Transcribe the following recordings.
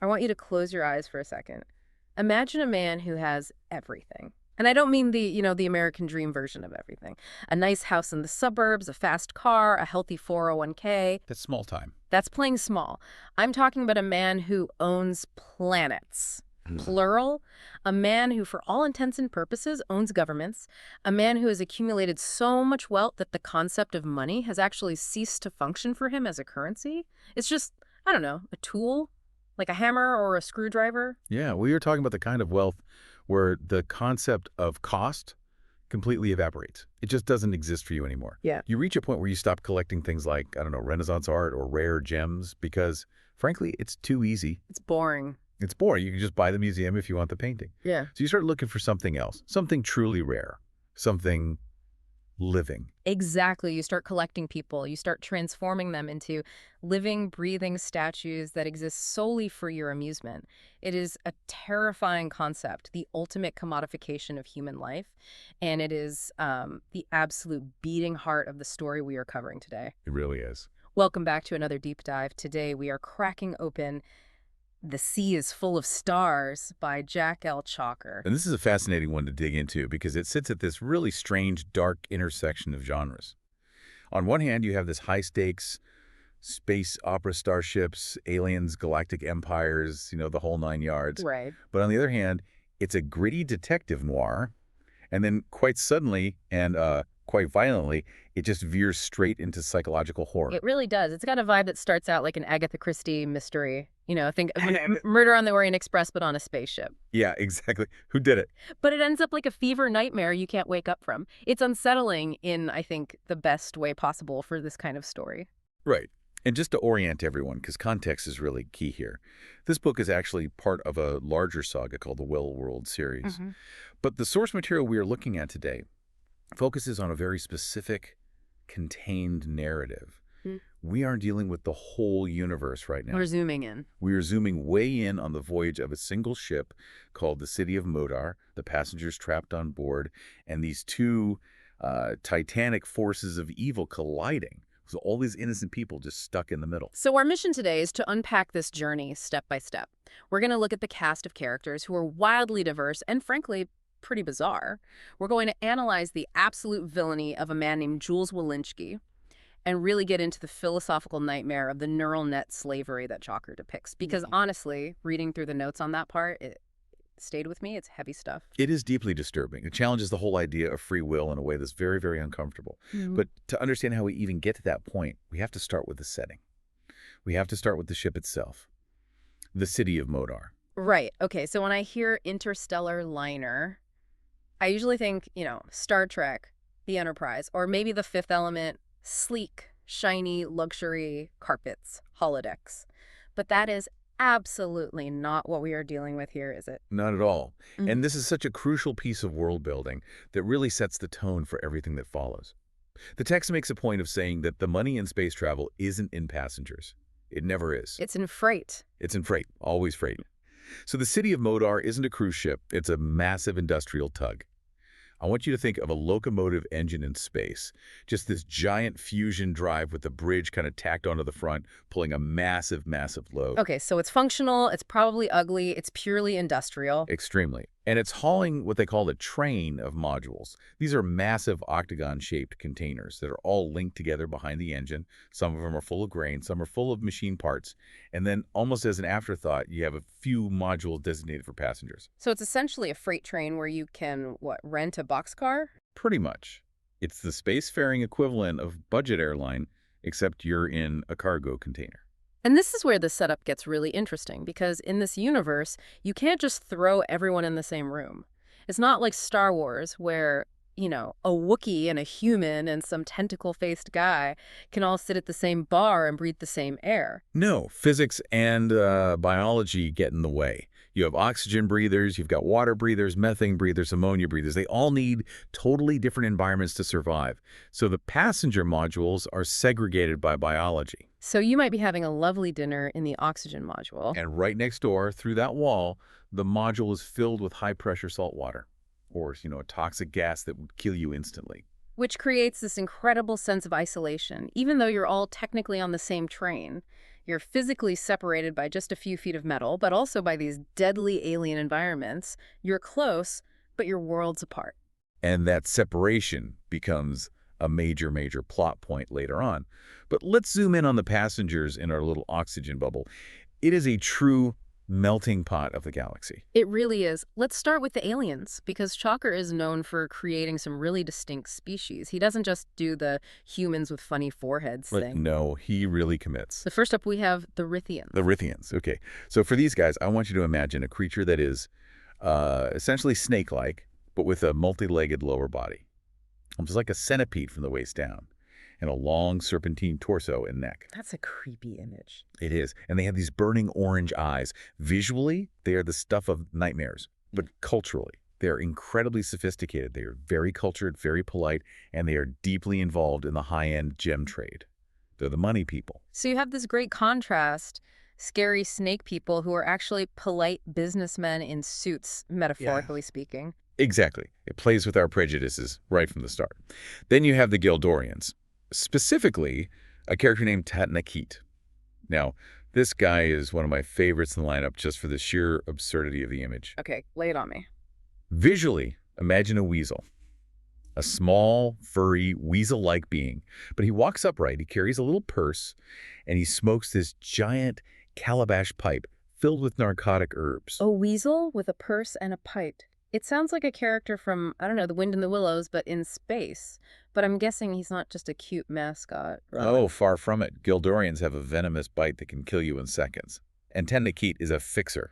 I want you to close your eyes for a second. Imagine a man who has everything. And I don't mean the American dream version of everything. A nice house in the suburbs, a fast car, a healthy 401k. That's small time. That's playing small. I'm talking about a man who owns planets. Plural. A man who, for all intents and purposes, owns governments. A man who has accumulated so much wealth that the concept of money has actually ceased to function for him as a currency. It's just, I don't know, a tool, like a hammer or a screwdriver. Yeah, well, you're talking about the kind of wealth where the concept of cost completely evaporates. It just doesn't exist for you anymore. Yeah. You reach a point where you stop collecting things like, I don't know, Renaissance art or rare gems because, frankly, it's too easy. It's boring. It's boring. You can just buy the museum if you want the painting. Yeah. So you start looking for something else, something truly rare, something living. Exactly. You start collecting people. You start transforming them into living, breathing statues that exist solely for your amusement. It is a terrifying concept, the ultimate commodification of human life, and it is the absolute beating heart of the story we are covering today. It really is. Welcome back to another deep dive. Today we are cracking open The Sea is Full of Stars by Jack L. Chalker. And this is a fascinating one to dig into because it sits at this really strange, dark intersection of genres. On one hand, you have this high-stakes space opera starships, aliens, galactic empires, the whole nine yards. Right. But on the other hand, it's a gritty detective noir, and then quite suddenly and quite violently, it just veers straight into psychological horror. It really does. It's got a vibe that starts out like an Agatha Christie mystery. Think Murder on the Orient Express, but on a spaceship. Yeah, exactly. Who did it? But it ends up like a fever nightmare you can't wake up from. It's unsettling in, I think, the best way possible for this kind of story. Right. And just to orient everyone, because context is really key here, this book is actually part of a larger saga called the Well World series. But the source material we are looking at today focuses on a very specific, contained narrative. We aren't dealing with the whole universe right now. We're zooming in. We are zooming way in on the voyage of a single ship called the City of Modar, the passengers trapped on board, and these two titanic forces of evil colliding. So all these innocent people just stuck in the middle. So our mission today is to unpack this journey step by step. We're going to look at the cast of characters who are wildly diverse and, frankly, pretty bizarre. We're going to analyze the absolute villainy of a man named Jules Walensky and really get into the philosophical nightmare of the neural net slavery that Chalker depicts. Because honestly, reading through the notes on that part, it stayed with me. It's heavy stuff. It is deeply disturbing. It challenges the whole idea of free will in a way that's very, very uncomfortable. But to understand how we even get to that point, we have to start with the setting. We have to start with the ship itself, the City of Modar. Right. Okay, so when I hear interstellar liner, I usually think, Star Trek, the Enterprise, or maybe The Fifth Element, sleek, shiny, luxury carpets, holodecks. But that is absolutely not what we are dealing with here, is it? Not at all. And this is such a crucial piece of world building that really sets the tone for everything that follows. The text makes a point of saying that the money in space travel isn't in passengers. It never is. It's in freight. It's in freight, always freight. So the City of Modar isn't a cruise ship. It's a massive industrial tug. I want you to think of a locomotive engine in space, just this giant fusion drive with the bridge kind of tacked onto the front, pulling a massive, massive load. Okay, so it's functional, it's probably ugly, it's purely industrial. Extremely. And it's hauling what they call a train of modules. These are massive octagon-shaped containers that are all linked together behind the engine. Some of them are full of grain, some are full of machine parts. And then almost as an afterthought, you have a few modules designated for passengers. So it's essentially a freight train where you can, rent a boxcar? Pretty much. It's the spacefaring equivalent of budget airline, except you're in a cargo container. And this is where the setup gets really interesting, because in this universe, you can't just throw everyone in the same room. It's not like Star Wars, where, a Wookiee and a human and some tentacle-faced guy can all sit at the same bar and breathe the same air. No, physics and biology get in the way. You have oxygen breathers, you've got water breathers, methane breathers, ammonia breathers. They all need totally different environments to survive. So the passenger modules are segregated by biology. So you might be having a lovely dinner in the oxygen module. And right next door, through that wall, the module is filled with high-pressure salt water, or, a toxic gas that would kill you instantly. Which creates this incredible sense of isolation, even though you're all technically on the same train. You're physically separated by just a few feet of metal, but also by these deadly alien environments. You're close, but you're worlds apart. And that separation becomes a major, major plot point later on. But let's zoom in on the passengers in our little oxygen bubble. It is a true melting pot of the galaxy. It really is. Let's start with the aliens, because Chalker is known for creating some really distinct species. He doesn't just do the humans with funny foreheads thing. No, he really commits. So first up, we have the Rithians. The Rithians, okay. So for these guys, I want you to imagine a creature that is essentially snake-like, but with a multi-legged lower body. Almost like a centipede from the waist down, and a long serpentine torso and neck. That's a creepy image. It is. And they have these burning orange eyes. Visually, they are the stuff of nightmares. But culturally, they are incredibly sophisticated. They are very cultured, very polite, and they are deeply involved in the high-end gem trade. They're the money people. So you have this great contrast, scary snake people who are actually polite businessmen in suits, metaphorically speaking. Exactly. It plays with our prejudices right from the start. Then you have the Gildorians. Specifically, a character named Tatnakit. Now, this guy is one of my favorites in the lineup just for the sheer absurdity of the image. Okay, lay it on me. Visually, imagine a weasel. A small, furry, weasel-like being. But he walks upright, he carries a little purse, and he smokes this giant calabash pipe filled with narcotic herbs. A weasel with a purse and a pipe. It sounds like a character from, I don't know, The Wind in the Willows, but in space. But I'm guessing he's not just a cute mascot. Right? Oh, far from it. Gildorians have a venomous bite that can kill you in seconds. And Tatnakit is a fixer.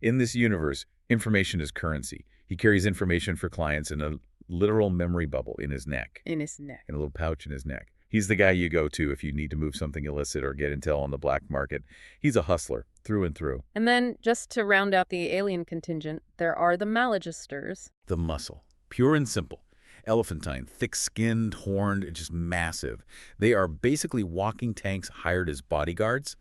In this universe, information is currency. He carries information for clients in a literal memory bubble in his neck. In his neck. In a little pouch in his neck. He's the guy you go to if you need to move something illicit or get intel on the black market. He's a hustler, through and through. And then, just to round out the alien contingent, there are the Malagisters. The muscle. Pure and simple. Elephantine, thick-skinned, horned, and just massive. They are basically walking tanks hired as bodyguards.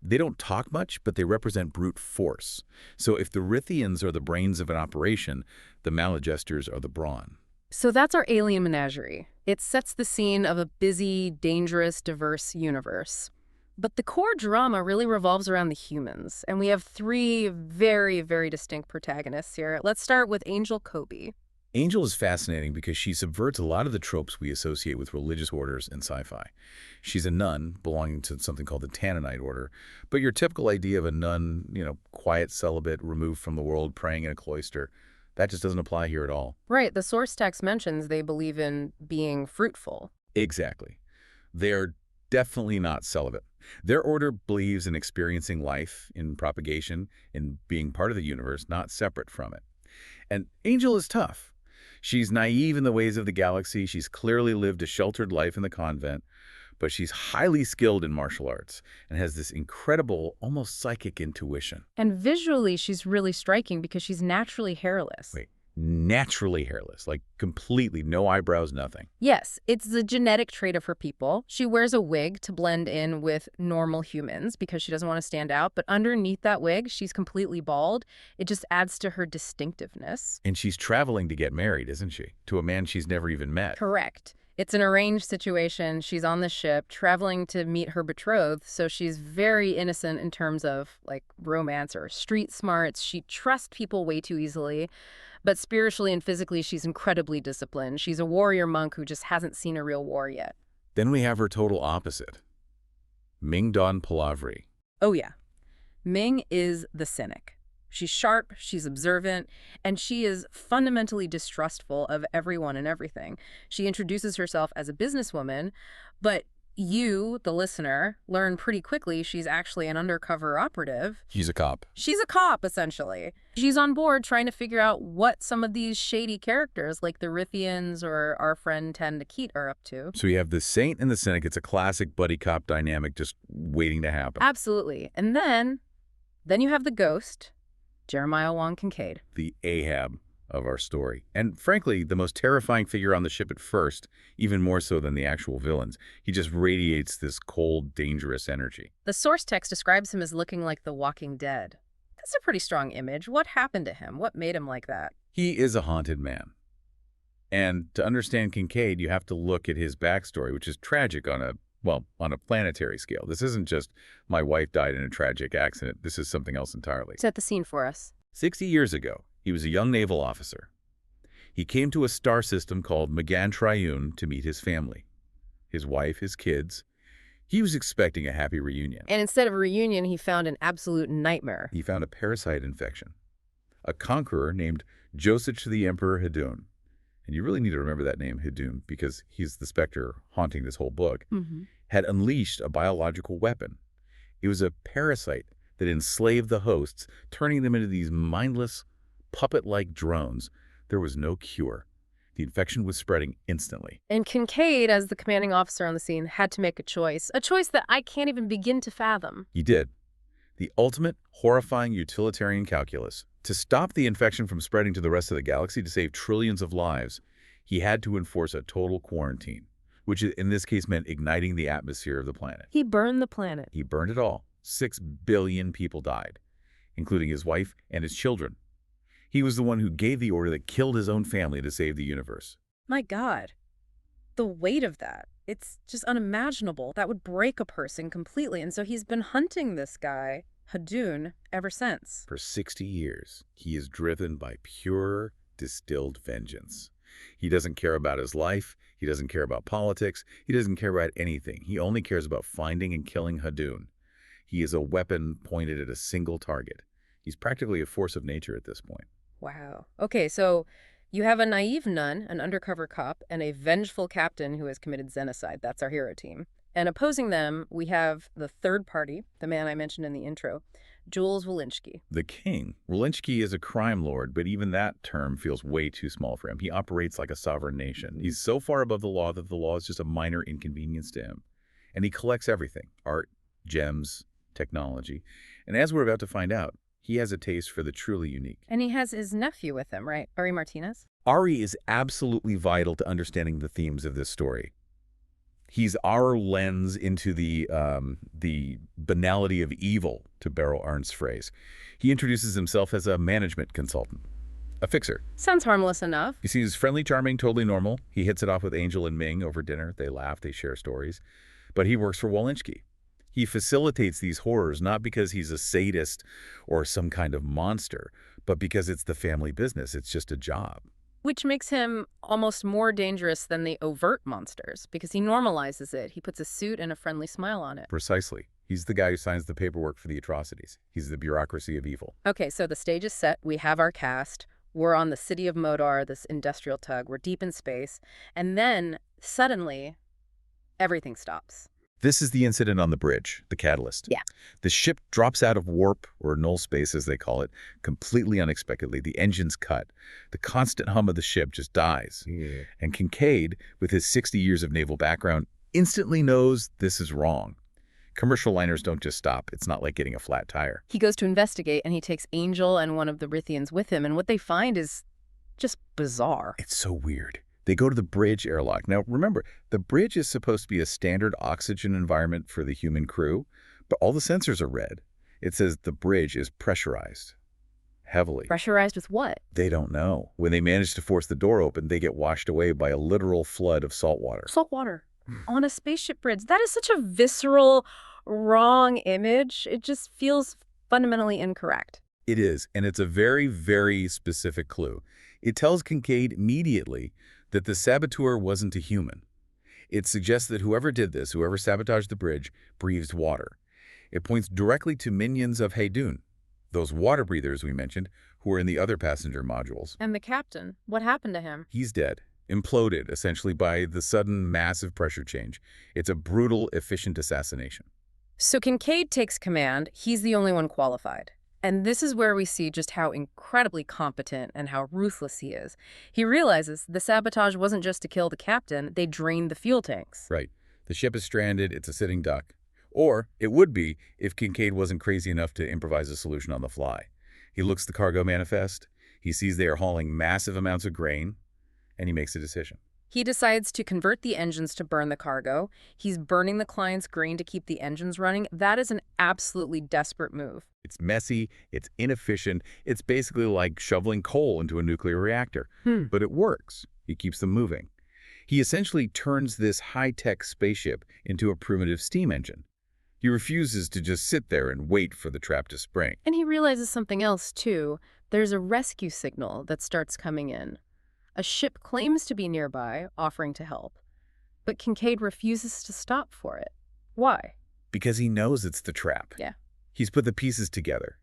They don't talk much, but they represent brute force. So if the Rithians are the brains of an operation, the Malagisters are the brawn. So that's our alien menagerie. It sets the scene of a busy, dangerous, diverse universe. But the core drama really revolves around the humans, and we have three very, very distinct protagonists here. Let's start with Angel Kobe. Angel is fascinating because she subverts a lot of the tropes we associate with religious orders in sci-fi. She's a nun belonging to something called the Tannanite order, but your typical idea of a nun, quiet celibate, removed from the world, praying in a cloister, that just doesn't apply here at all. Right, the source text mentions they believe in being fruitful. Exactly. They're definitely not celibate. Their order believes in experiencing life, in propagation, in being part of the universe, not separate from it. And Angel is tough. She's naive in the ways of the galaxy. She's clearly lived a sheltered life in the convent, but she's highly skilled in martial arts and has this incredible, almost psychic intuition. And visually, she's really striking because she's naturally hairless. Wait, naturally hairless, like completely, no eyebrows, nothing. Yes, it's the genetic trait of her people. She wears a wig to blend in with normal humans because she doesn't want to stand out, but underneath that wig, she's completely bald. It just adds to her distinctiveness. And she's traveling to get married, isn't she? To a man she's never even met. Correct. It's an arranged situation. She's on the ship, traveling to meet her betrothed, so she's very innocent in terms of, romance or street smarts. She trusts people way too easily. But spiritually and physically, she's incredibly disciplined. She's a warrior monk who just hasn't seen a real war yet. Then we have her total opposite, Ming Don Palavri. Oh, yeah. Ming is the cynic. She's sharp, she's observant, and she is fundamentally distrustful of everyone and everything. She introduces herself as a businesswoman, but you, the listener, learn pretty quickly she's actually an undercover operative. She's a cop. She's a cop, essentially. She's on board trying to figure out what some of these shady characters, like the Rithians or our friend Tatnakit, are up to. So you have the saint and the cynic. It's a classic buddy cop dynamic just waiting to happen. Absolutely. And then you have the ghost, Jeremiah Wong Kincaid. The Ahab of our story. And frankly, the most terrifying figure on the ship at first, even more so than the actual villains. He just radiates this cold, dangerous energy. The source text describes him as looking like the Walking Dead. That's a pretty strong image. What happened to him? What made him like that? He is a haunted man. And to understand Kincaid, you have to look at his backstory, which is tragic on a Well, on a planetary scale. This isn't just my wife died in a tragic accident. This is something else entirely. Set the scene for us. 60 years ago, he was a young naval officer. He came to a star system called Magan Triune to meet his family, his wife, his kids. He was expecting a happy reunion. And instead of a reunion, he found an absolute nightmare. He found a parasite infection. A conqueror named Josich the Emperor Hadun. And you really need to remember that name, Hadun, because he's the specter haunting this whole book, had unleashed a biological weapon. It was a parasite that enslaved the hosts, turning them into these mindless, puppet-like drones. There was no cure. The infection was spreading instantly. And Kincaid, as the commanding officer on the scene, had to make a choice that I can't even begin to fathom. He did. The ultimate, horrifying utilitarian calculus. To stop the infection from spreading to the rest of the galaxy, to save trillions of lives, he had to enforce a total quarantine, which in this case meant igniting the atmosphere of the planet. He burned the planet. He burned it all. 6 billion people died, including his wife and his children. He was the one who gave the order that killed his own family to save the universe. My God. The weight of that. It's just unimaginable. That would break a person completely. And so he's been hunting this guy, Hadun, ever since. For 60 years, he is driven by pure, distilled vengeance. He doesn't care about his life. He doesn't care about politics. He doesn't care about anything. He only cares about finding and killing Hadun. He is a weapon pointed at a single target. He's practically a force of nature at this point. Wow. Okay, so you have a naive nun, an undercover cop, and a vengeful captain who has committed genocide. That's our hero team. And opposing them, we have the third party, the man I mentioned in the intro, Jules Walensky. The king. Walensky is a crime lord, but even that term feels way too small for him. He operates like a sovereign nation. He's so far above the law that the law is just a minor inconvenience to him. And he collects everything, art, gems, technology. And as we're about to find out, he has a taste for the truly unique. And he has his nephew with him, right? Ari Martinez? Ari is absolutely vital to understanding the themes of this story. He's our lens into the banality of evil, to borrow Arndt's phrase. He introduces himself as a management consultant, a fixer. Sounds harmless enough. He seems friendly, charming, totally normal. He hits it off with Angel and Ming over dinner. They laugh, they share stories. But he works for Walensky. He facilitates these horrors not because he's a sadist or some kind of monster, but because it's the family business. It's just a job. Which makes him almost more dangerous than the overt monsters, because he normalizes it. He puts a suit and a friendly smile on it. Precisely. He's the guy who signs the paperwork for the atrocities. He's the bureaucracy of evil. Okay, so the stage is set. We have our cast. We're on the city of Modar, this industrial tug. We're deep in space. And then, suddenly, everything stops. This is the incident on the bridge, the catalyst. Yeah. The ship drops out of warp, or null space as they call it, completely unexpectedly. The engine's cut. The constant hum of the ship just dies. Yeah. And Kincaid, with his 60 years of naval background, instantly knows this is wrong. Commercial liners don't just stop. It's not like getting a flat tire. He goes to investigate, and he takes Angel and one of the Rithians with him, and what they find is just bizarre. It's so weird. They go to the bridge airlock. Now, remember, the bridge is supposed to be a standard oxygen environment for the human crew, but all the sensors are red. It says the bridge is pressurized. Heavily. Pressurized with what? They don't know. When they manage to force the door open, they get washed away by a literal flood of salt water. Salt water. On a spaceship bridge. That is such a visceral, wrong image. It just feels fundamentally incorrect. It is, and it's a very, very specific clue. It tells Kincaid immediately that the saboteur wasn't a human. It suggests that whoever did this, whoever sabotaged the bridge, breathes water. It points directly to minions of Hadun, those water breathers we mentioned, who are in the other passenger modules. And the captain, what happened to him? He's dead, imploded, essentially, by the sudden massive pressure change. It's a brutal, efficient assassination. So Kincaid takes command. He's the only one qualified. And this is where we see just how incredibly competent and how ruthless he is. He realizes the sabotage wasn't just to kill the captain, they drained the fuel tanks. Right. The ship is stranded, it's a sitting duck. Or it would be if Kincaid wasn't crazy enough to improvise a solution on the fly. He looks at the cargo manifest, he sees they are hauling massive amounts of grain, and he makes a decision. He decides to convert the engines to burn the cargo. He's burning the client's grain to keep the engines running. That is an absolutely desperate move. It's messy, it's inefficient, it's basically like shoveling coal into a nuclear reactor. But it works. He keeps them moving. He essentially turns this high-tech spaceship into a primitive steam engine. He refuses to just sit there and wait for the trap to spring. And he realizes something else, too. There's a rescue signal that starts coming in. A ship claims to be nearby, offering to help. But Kincaid refuses to stop for it. Why? Because he knows it's the trap. Yeah. He's put the pieces together.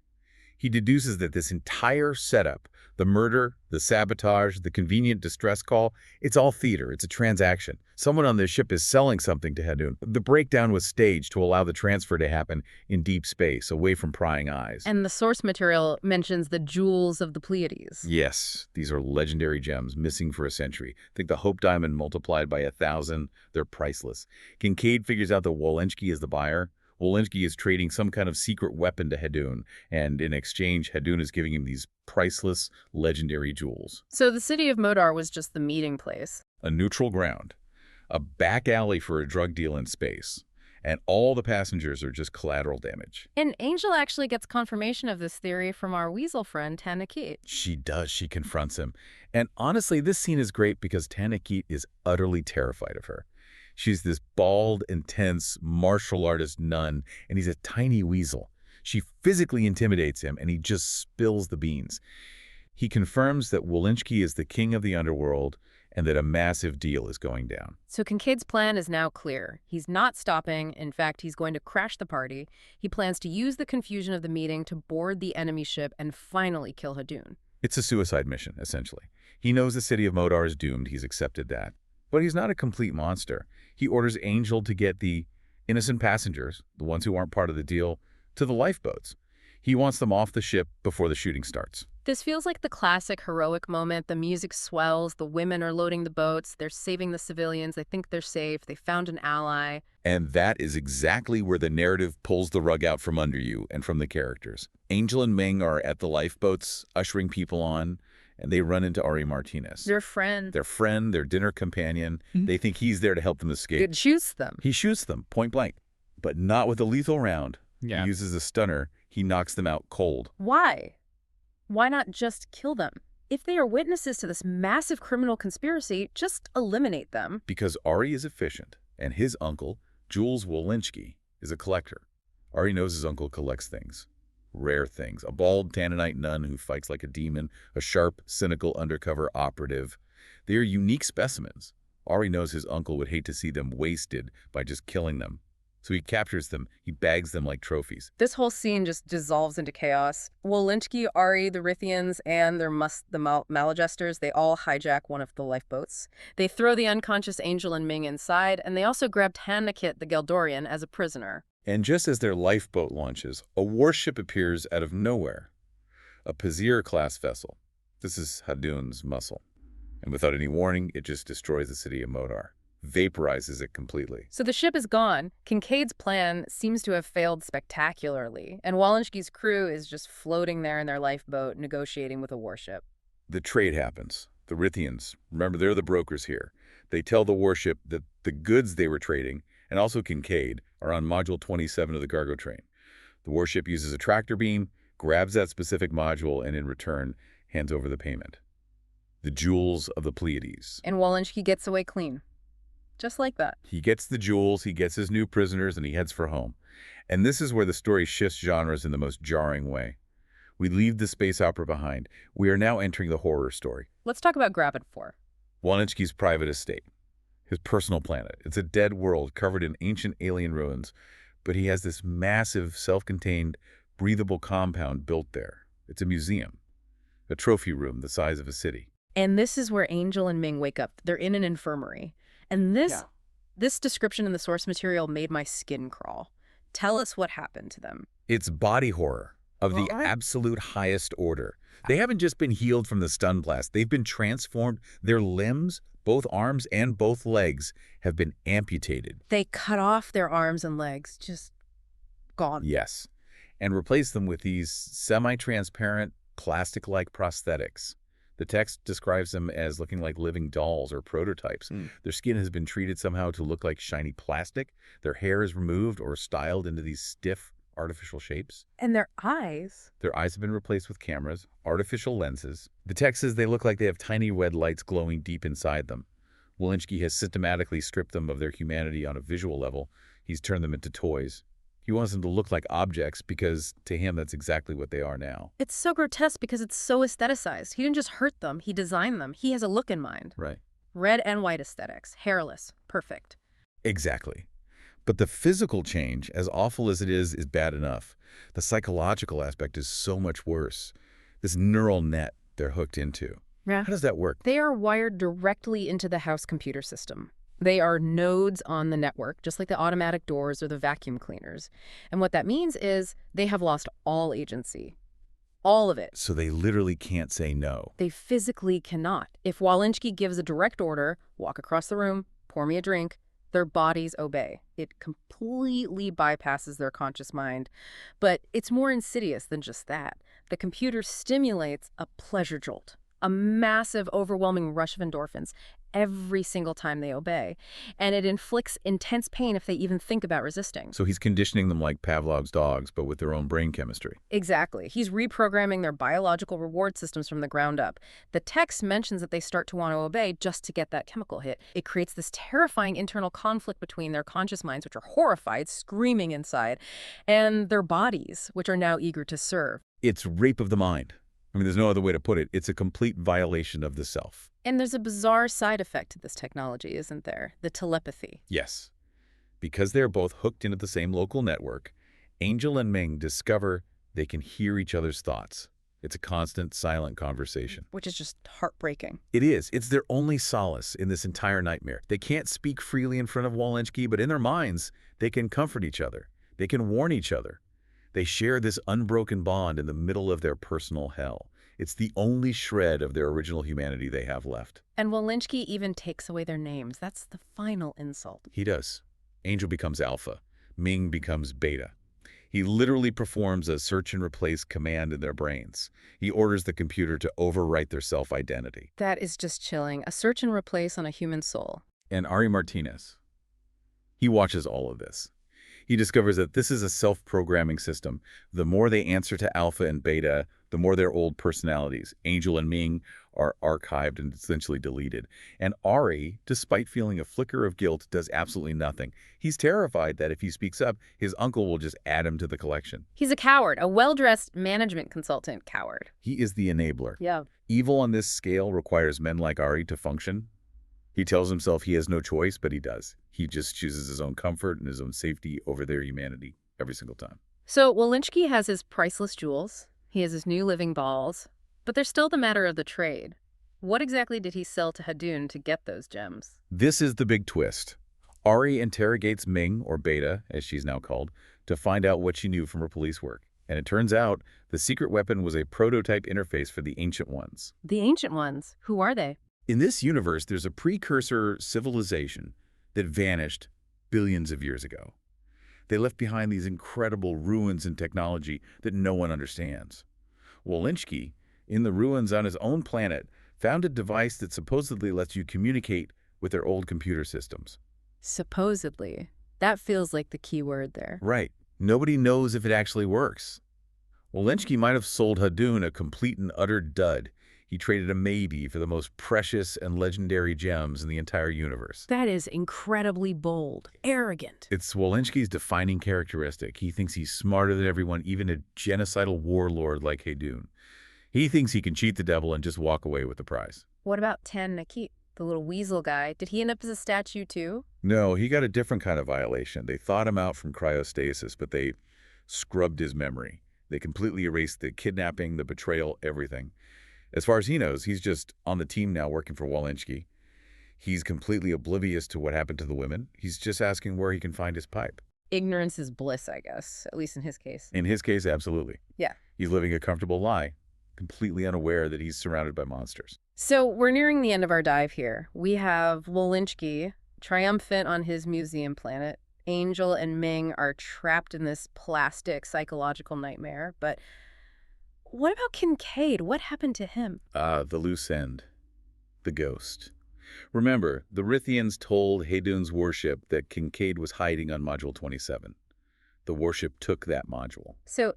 He deduces that this entire setup, the murder, the sabotage, the convenient distress call, it's all theater. It's a transaction. Someone on this ship is selling something to Hadun. The breakdown was staged to allow the transfer to happen in deep space, away from prying eyes. And the source material mentions the jewels of the Pleiades. Yes, these are legendary gems, missing for a century. Think the Hope Diamond multiplied by 1,000. They're priceless. Kincaid figures out that Wolinski is the buyer. Wolinski is trading some kind of secret weapon to Hadun, and in exchange, Hadun is giving him these priceless, legendary jewels. So the city of Modar was just the meeting place. A neutral ground, a back alley for a drug deal in space, and all the passengers are just collateral damage. And Angel actually gets confirmation of this theory from our weasel friend, Tanakit. She does. She confronts him. And honestly, this scene is great because Tanakit is utterly terrified of her. She's this bald, intense, martial artist nun, and he's a tiny weasel. She physically intimidates him, and he just spills the beans. He confirms that Wolinski is the king of the underworld and that a massive deal is going down. So Kincaid's plan is now clear. He's not stopping. In fact, he's going to crash the party. He plans to use the confusion of the meeting to board the enemy ship and finally kill Hadun. It's a suicide mission, essentially. He knows the city of Modar is doomed. He's accepted that. But he's not a complete monster. He orders Angel to get the innocent passengers, the ones who aren't part of the deal, to the lifeboats. He wants them off the ship before the shooting starts. This feels like the classic heroic moment. The music swells, the women are loading the boats, they're saving the civilians, they think they're safe, they found an ally. And that is exactly where the narrative pulls the rug out from under you and from the characters. Angel and Ming are at the lifeboats, ushering people on, and they run into Ari Martinez. Their friend. Their dinner companion. They think he's there to help them escape. It shoots them. He shoots them, point blank. But not with a lethal round. Yeah. He uses a stunner. He knocks them out cold. Why? Why not just kill them? If they are witnesses to this massive criminal conspiracy, just eliminate them. Because Ari is efficient, and his uncle, Jules Wolinski, is a collector. Ari knows his uncle collects things. Rare things. A bald Tananite nun who fights like a demon, a sharp, cynical undercover operative. They are unique specimens. Ari knows his uncle would hate to see them wasted by just killing them. So he captures them, he bags them like trophies. This whole scene just dissolves into chaos. Wolinski, Ari, the Rithians, and the Maladjusters, they all hijack one of the lifeboats. They throw the unconscious Angel and Ming inside, and they also grab Tanakit, the Geldorian, as a prisoner. And just as their lifeboat launches, a warship appears out of nowhere. A Pazir-class vessel. This is Hadun's muscle. And without any warning, it just destroys the city of Modar. Vaporizes it completely. So the ship is gone. Kincaid's plan seems to have failed spectacularly, and Wolinski's crew is just floating there in their lifeboat negotiating with a warship. The trade happens. The Rithians, remember they're the brokers here. They tell the warship that the goods they were trading, and also Kincaid, are on Module 27 of the cargo train. The warship uses a tractor beam, grabs that specific module, and in return, hands over the payment. The jewels of the Pleiades. And Wolinski gets away clean. Just like that. He gets the jewels, he gets his new prisoners, and he heads for home. And this is where the story shifts genres in the most jarring way. We leave the space opera behind. We are now entering the horror story. Let's talk about Gravid 4. Wolinski's private estate. His personal planet. It's a dead world covered in ancient alien ruins, but he has this massive, self-contained, breathable compound built there. It's a museum. A trophy room the size of a city. And this is where Angel and Ming wake up. They're in an infirmary. And this description in the source material made my skin crawl. Tell us what happened to them. It's body horror of the absolute highest order. They haven't just been healed from the stun blast. They've been transformed. Their limbs, both arms and both legs, have been amputated. They cut off their arms and legs, just gone. Yes, and replaced them with these semi-transparent, plastic-like prosthetics. The text describes them as looking like living dolls or prototypes. Their skin has been treated somehow to look like shiny plastic. Their hair is removed or styled into these stiff, artificial shapes. And their eyes? Their eyes have been replaced with cameras, artificial lenses. The text says they look like they have tiny red lights glowing deep inside them. Walensky has systematically stripped them of their humanity on a visual level. He's turned them into toys. He wants them to look like objects because, to him, that's exactly what they are now. It's so grotesque because it's so aestheticized. He didn't just hurt them, he designed them. He has a look in mind. Right. Red and white aesthetics, hairless, perfect. Exactly. But the physical change, as awful as it is bad enough. The psychological aspect is so much worse. This neural net they're hooked into. Yeah. How does that work? They are wired directly into the house computer system. They are nodes on the network, just like the automatic doors or the vacuum cleaners. And what that means is they have lost all agency. All of it. So they literally can't say no. They physically cannot. If Walensky gives a direct order, walk across the room, pour me a drink, their bodies obey. It completely bypasses their conscious mind. But it's more insidious than just that. The computer stimulates a pleasure jolt, a massive, overwhelming rush of endorphins every single time they obey. And it inflicts intense pain if they even think about resisting. So he's conditioning them like Pavlov's dogs, but with their own brain chemistry. Exactly. He's reprogramming their biological reward systems from the ground up. The text mentions that they start to want to obey just to get that chemical hit. It creates this terrifying internal conflict between their conscious minds, which are horrified, screaming inside, and their bodies, which are now eager to serve. It's rape of the mind. I mean, there's no other way to put it. It's a complete violation of the self. And there's a bizarre side effect to this technology, isn't there? The telepathy. Yes. Because they're both hooked into the same local network, Angel and Ming discover they can hear each other's thoughts. It's a constant, silent conversation. Which is just heartbreaking. It is. It's their only solace in this entire nightmare. They can't speak freely in front of Walensky, but in their minds, they can comfort each other. They can warn each other. They share this unbroken bond in the middle of their personal hell. It's the only shred of their original humanity they have left. And Walensky even takes away their names. That's the final insult. He does. Angel becomes Alpha. Ming becomes Beta. He literally performs a search and replace command in their brains. He orders the computer to overwrite their self-identity. That is just chilling. A search and replace on a human soul. And Ari Martinez, he watches all of this. He discovers that this is a self-programming system. The more they answer to Alpha and Beta, the more their old personalities, Angel and Ming, are archived and essentially deleted. And Ari, despite feeling a flicker of guilt, does absolutely nothing. He's terrified that if he speaks up, his uncle will just add him to the collection. He's a coward, a well-dressed management consultant coward. He is the enabler. Yeah. Evil on this scale requires men like Ari to function. He tells himself he has no choice, but he does. He just chooses his own comfort and his own safety over their humanity every single time. So Walensky has his priceless jewels. He has his new living balls. But there's still the matter of the trade. What exactly did he sell to Hadun to get those gems? This is the big twist. Ari interrogates Ming, or Beta, as she's now called, to find out what she knew from her police work. And it turns out the secret weapon was a prototype interface for the Ancient Ones. The Ancient Ones? Who are they? In this universe, there's a precursor civilization that vanished billions of years ago. They left behind these incredible ruins and technology that no one understands. Walensky, in the ruins on his own planet, found a device that supposedly lets you communicate with their old computer systems. Supposedly. That feels like the key word there. Right. Nobody knows if it actually works. Walensky might have sold Hadun a complete and utter dud. He traded a maybe for the most precious and legendary gems in the entire universe. That is incredibly bold, arrogant. It's Walensky's defining characteristic. He thinks he's smarter than everyone, even a genocidal warlord like Hadun. He thinks he can cheat the devil and just walk away with the prize. What about Tan Nakit, the little weasel guy? Did he end up as a statue too? No, he got a different kind of violation. They thawed him out from cryostasis, but they scrubbed his memory. They completely erased the kidnapping, the betrayal, everything. As far as he knows, he's just on the team now working for Walensky. He's completely oblivious to what happened to the women. He's just asking where he can find his pipe. Ignorance is bliss, I guess, at least in his case. In his case, absolutely. Yeah. He's living a comfortable lie, completely unaware that he's surrounded by monsters. So we're nearing the end of our dive here. We have Walensky, triumphant on his museum planet. Angel and Ming are trapped in this plastic psychological nightmare, but what about Kincaid? What happened to him? The loose end. The ghost. Remember, the Rithians told Hadun's warship that Kincaid was hiding on Module 27. The warship took that module. So,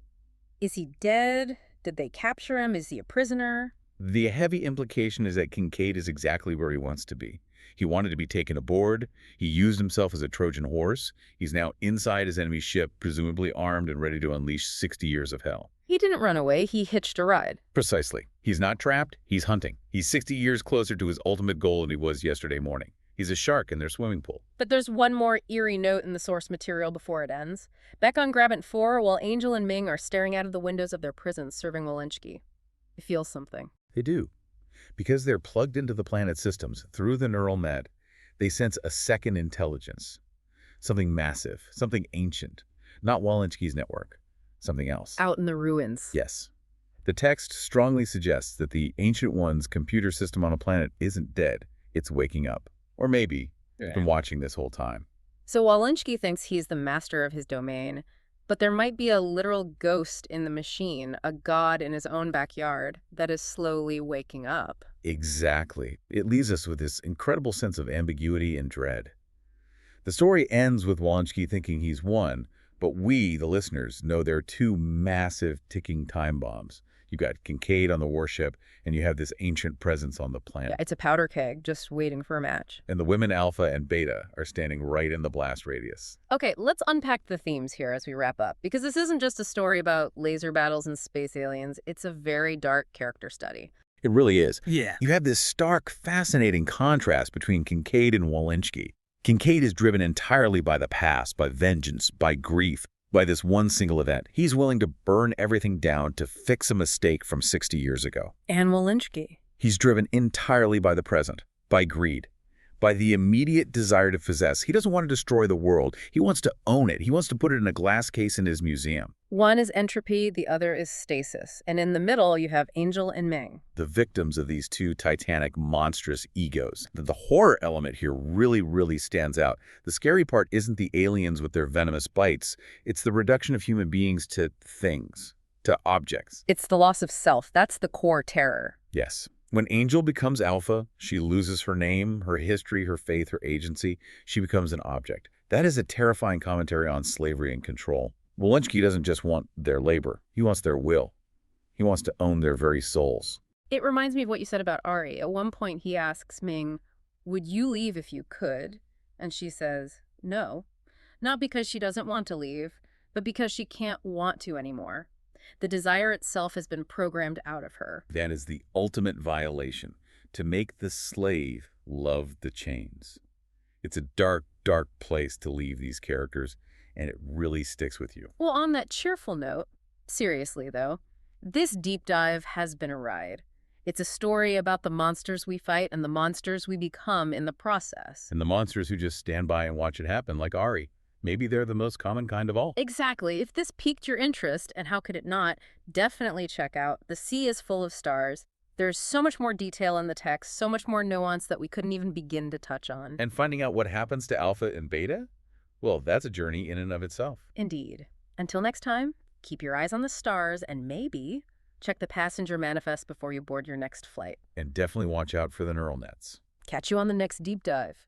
is he dead? Did they capture him? Is he a prisoner? The heavy implication is that Kincaid is exactly where he wants to be. He wanted to be taken aboard. He used himself as a Trojan horse. He's now inside his enemy's ship, presumably armed and ready to unleash 60 years of hell. He didn't run away, he hitched a ride. Precisely. He's not trapped, he's hunting. He's 60 years closer to his ultimate goal than he was yesterday morning. He's a shark in their swimming pool. But there's one more eerie note in the source material before it ends. Back on Grabant 4, while Angel and Ming are staring out of the windows of their prisons serving Walensky. He feels something. They do. Because they're plugged into the planet's systems through the neural net, they sense a second intelligence. Something massive, something ancient. Not Walensky's network. Something else. Out in the ruins. Yes. The text strongly suggests that the Ancient One's computer system on a planet isn't dead. It's waking up. Or maybe it's been watching this whole time. So Walensky thinks he's the master of his domain, but there might be a literal ghost in the machine, a god in his own backyard, that is slowly waking up. Exactly. It leaves us with this incredible sense of ambiguity and dread. The story ends with Walensky thinking he's won, but we, the listeners, know there are two massive ticking time bombs. You've got Kincaid on the warship, and you have this ancient presence on the planet. Yeah, it's a powder keg, just waiting for a match. And the women Alpha and Beta are standing right in the blast radius. Okay, let's unpack the themes here as we wrap up, because this isn't just a story about laser battles and space aliens. It's a very dark character study. It really is. Yeah. You have this stark, fascinating contrast between Kincaid and Walensky. Kincaid is driven entirely by the past, by vengeance, by grief, by this one single event. He's willing to burn everything down to fix a mistake from 60 years ago. And Walensky. He's driven entirely by the present, by greed, by the immediate desire to possess. He doesn't want to destroy the world. He wants to own it. He wants to put it in a glass case in his museum. One is entropy, the other is stasis. And in the middle, you have Angel and Ming. The victims of these two titanic, monstrous egos. The horror element here really stands out. The scary part isn't the aliens with their venomous bites. It's the reduction of human beings to things, to objects. It's the loss of self. That's the core terror. Yes. When Angel becomes Alpha, she loses her name, her history, her faith, her agency. She becomes an object. That is a terrifying commentary on slavery and control. Walensky doesn't just want their labor. He wants their will. He wants to own their very souls. It reminds me of what you said about Ari. At one point, he asks Ming, would you leave if you could? And she says, no. Not because she doesn't want to leave, but because she can't want to anymore. The desire itself has been programmed out of her. That is the ultimate violation, to make the slave love the chains. It's a dark place to leave these characters, and it really sticks with you. Well, on that cheerful note, seriously though, this deep dive has been a ride. It's a story about the monsters we fight and the monsters we become in the process. And the monsters who just stand by and watch it happen, like Ari. Maybe they're the most common kind of all. Exactly. If this piqued your interest, and how could it not, definitely check out The Sea is Full of Stars. There's so much more detail in the text, so much more nuance that we couldn't even begin to touch on. And finding out what happens to Alpha and Beta? Well, that's a journey in and of itself. Indeed. Until next time, keep your eyes on the stars and maybe check the passenger manifest before you board your next flight. And definitely watch out for the neural nets. Catch you on the next deep dive.